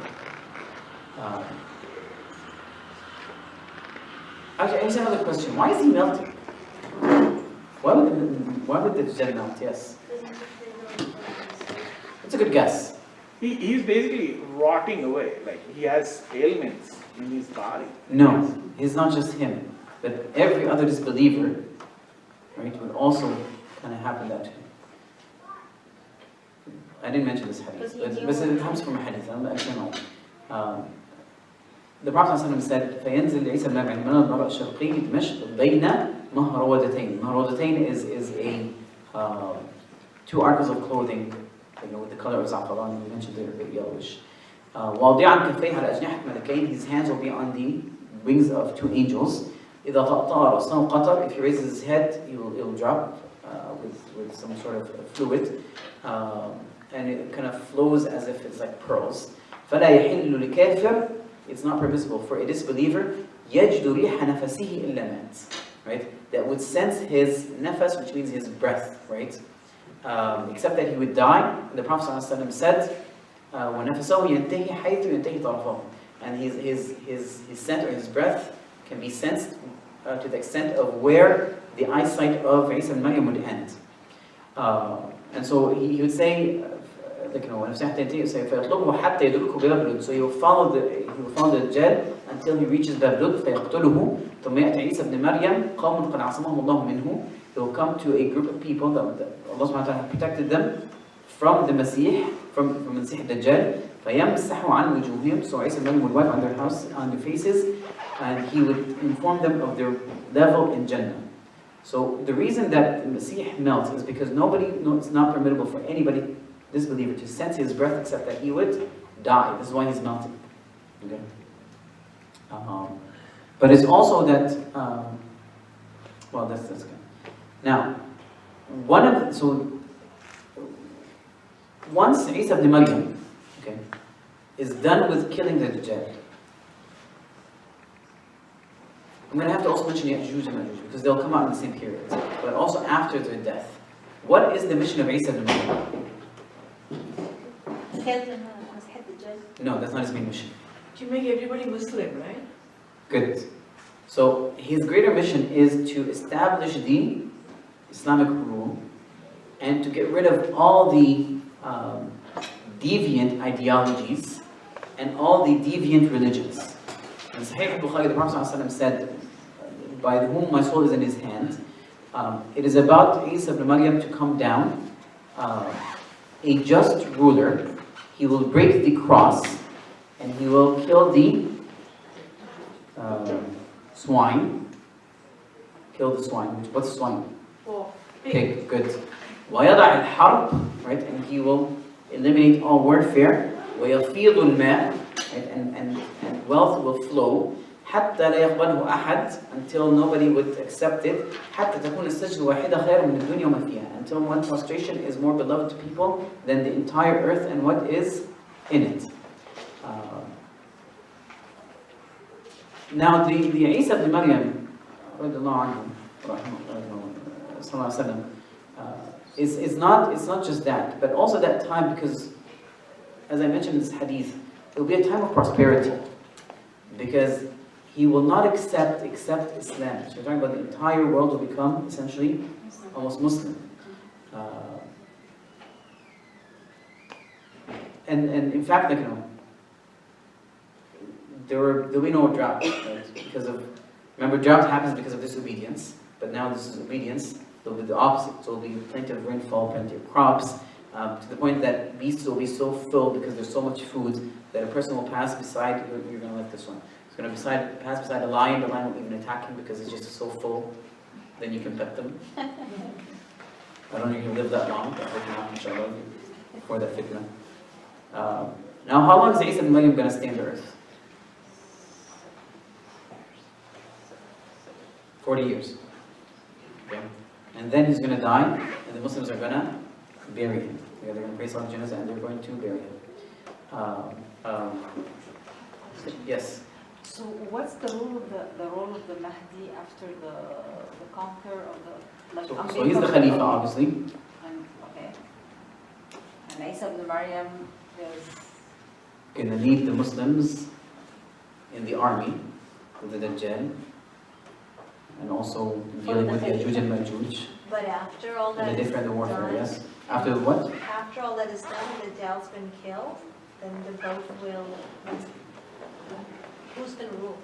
actually, I just have another question. Why is he melting? Why would the Dajjal melt? Yes. It's a good guess. He's basically rotting away, like he has ailments in his body. No, it's not just him, but every other disbeliever, right, would also kind of happen that way. I didn't mention this hadith, but it comes from a hadith. The Prophet ﷺ said, فَيَنزِلْ عِيسَى بْنَ مَرْيَمَ مِنَ الضَّبَعِ الشَّرْقِيِّ دِمَشْقَ بَيْنَ مَهْرَوَدَتَيْنِ. Mahrawadatain is two articles of clothing, with the color of za'faran. We mentioned they're a bit yellowish. وَاضِعًا كَفَّيْهِ عَلَى أَجْنِحَةِ مَلَكَيْنِ. His hands will be on the wings of two angels. إِذَا طَأْطَأَ رَأْسَهُ قَطَرٍ. If he raises his head, it will drop with some sort of fluid. And it kind of flows as if it's like pearls. فَلَا يَحِلُّ لِكَافِرٍ. It's not permissible for a disbeliever يَجْدُ رِيحَ نَفَسِهِ إِلَّا مَاتٍ. Right? That would sense his nafas, which means his breath, right? Except that he would die. And the Prophet ﷺ said, وَنَفَسَهُ يَنْتَهِ حَيْثُ يَنْتَهِ طَرَفَهُ. And his scent or his breath can be sensed to the extent of where the eyesight of Isa and Maryam would end. And so he would say, فَيَطْلُبُهُ حَتَّى يَدْرُكُ بِبَابِ لُدٍ. So he will follow the Dajjal until he reaches Bab Lud, فَيَقْتُلُهُ ثُمَّ يَأْتِي عِيسَى بْنِ مَرْيَمَ قَوْمٌ قَدْ عَصَمَهُمُ اللَّهُ مِنْهُ. He will come to a group of people that Allah subhanahu wa ta'ala protected them from the Masih, from Masih Dajjal. فَيَمْسَحُ عَنْ وُجُوهِهِمْ. So Isa and Maryam would wipe on their faces, and he would inform them of their level in Jannah. So the reason that the Masih melts is because it's not permissible for anybody, disbeliever, to sense his breath except that he would die. This is why he's melting. Okay? But it's also that, well, that's good. Now, once Isa ibn Maryam, okay, is done with killing the Dajjal, I'm going to have to also mention Ya'juj and Ma'juj because they'll come out in the same period, but also after their death. What is the mission of Isa ibn Maryam? No, that's not his main mission. To make everybody Muslim, right? Good. So his greater mission is to establish the Islamic rule and to get rid of all the deviant ideologies and all the deviant religions. In Sahih al-Bukhari, the Prophet ﷺ said, by whom my soul is in his hand, it is about Isa ibn Maryam to come down, a just ruler. He will break the cross and he will kill the swine. Kill the swine. What's swine? Pig. Good. وَيَضَعِ الْحَرْبِ. Right? And he will eliminate all warfare. وَيَفِيضُ الْمَاءِ. Right? And wealth will flow. حَتَّى لَا يَقْبَلْهُ أَحَدٍ. Until nobody would accept it. حَتَّى تَكُونَ السَّجْدُ وَاحِدَةً خَيْرًا مِنَ الدُّنْيَا وَمَا فِيهَا. Until one prostration is more beloved to people than the entire earth and what is in it. Now the Isa ibn Maryam it's not just that, but also that time, because as I mentioned in this hadith, it will be a time of prosperity because he will not accept except Islam. So we're talking about the entire world will become essentially almost Muslim. and in fact, like, you know, there'll be no drought, right? Because of, remember, drought happens because of disobedience, but now this is obedience. There'll be the opposite. So there'll be plenty of rainfall, plenty of crops, to the point that beasts will be so filled because there's so much food that a person will pass beside. You're going to like this one. It's going to pass beside a lion. The lion will even attack him because it's just so full. Then you can pet them. I don't know if you can live that long, but I hope not, inshallah, before that fitna. Now, how long is Isa ibn Maryam going to stay on the earth? 40 years. Okay. And then he's going to die, and the Muslims are going to bury him. They're going to pray Salat Janazah, and they're going to bury him. Yes? So what's the role of the Mahdi after the conquer of the... Like, So he's the Khalifa, obviously. Okay. And Isa ibn Maryam is... Going to lead the Muslims in the army with the Dajjal, and also dealing with Ya'juj and Ma'juj. But after all that And the different warfare, done, yes. After what? after all that is done, the Dajjal's been killed, then the vote will, who's going to rule?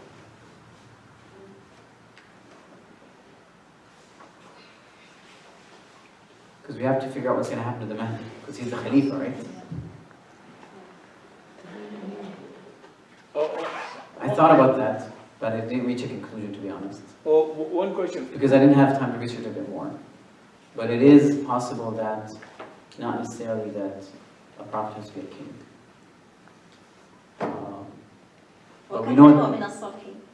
Because we have to figure out what's going to happen to the Mahdi, because he's the Khalifa, right? I thought about that, but I didn't reach a conclusion, to be honest. One question. Because I didn't have time to research a bit more. But it is possible that, not necessarily that a prophet has to be a king. But we know...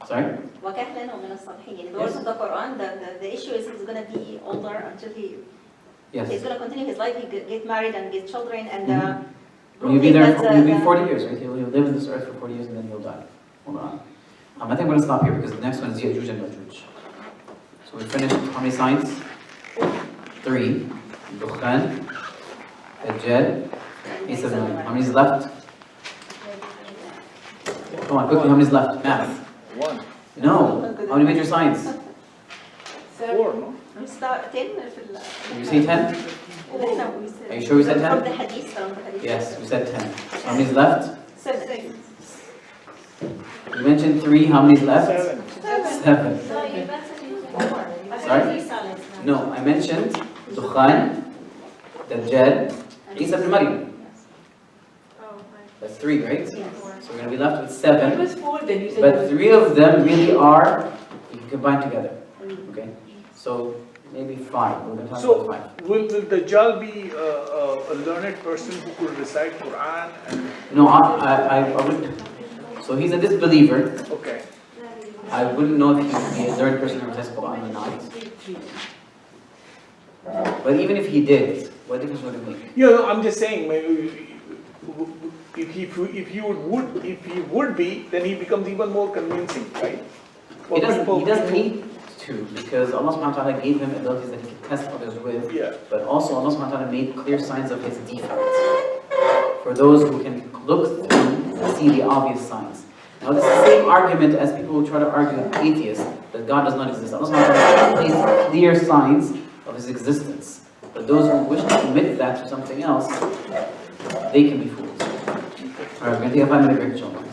Sorry? In the words of the Quran, the issue is he's going to be older until he's Yes. going to continue his life, he get married and get children, and He'll be there for, he'll be 40 years, right? He'll live in this earth for 40 years and then he'll die. Hold on. I think I'm going to stop here because the next one is Ya'juj and Ma'juj. So we finished how many signs? 3. Dukhan, Dajjal, Isa ibn Maryam. How many is left? Come on, quickly, how many is left? Math. 1. No. How many major signs? 4, no? we start 10 Did you say 10? Are you sure we said 10? From the hadith, Yes, we said 10. How many is left? 7. You mentioned 3, how many is left? 7. 7. No, you mentioned 4. Sorry? No, I mentioned Dukhan, Dajjal, Isa ibn Maryam. Oh, That's 3, right? yes. So we're going to be left with It 7. was 4, then you said... But 3 of them really are, you can combine together. Okay? So maybe 5. We're going to talk So, about 5. will Dajjal be a learned person who could recite Quran? And, No, I wouldn't. So he's a disbeliever. okay. I wouldn't know if he would be a learned person who recites Quran or not. But even if he did, what difference would it make? You know, I'm just saying, if he would be, then he becomes even more convincing, right? He doesn't need to, because Allah subhanahu wa ta'ala gave him abilities that he could test others with. Yeah. But also Allah subhanahu wa ta'ala made clear signs of his defects for those who can look through and see the obvious signs. Now this is the same argument as people who try to argue with atheists that God does not exist. Allah subhanahu wa ta'ala placed clear signs of his existence. But those who wish to commit that to something else, they can be fools. Alright, we're going to take a 5-minute break, inshallah.